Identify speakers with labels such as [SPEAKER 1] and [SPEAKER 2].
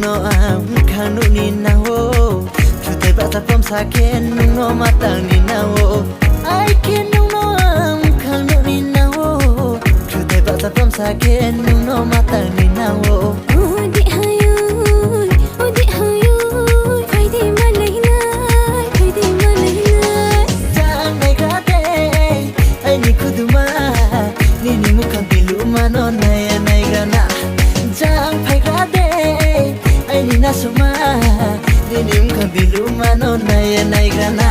[SPEAKER 1] no am khanu ni na ho Chute bata pom saken no matang ni na ho I can no am khanu ni na ho Chute bata pom saken no matang ni na ho
[SPEAKER 2] Odi hayun Faidi malainai
[SPEAKER 1] Jang mai kate ai ni kuduma ni mukhan bilu mano naya nai grana Jang phai kate ai ni nasuma ni mukhan bilu mano naya nai grana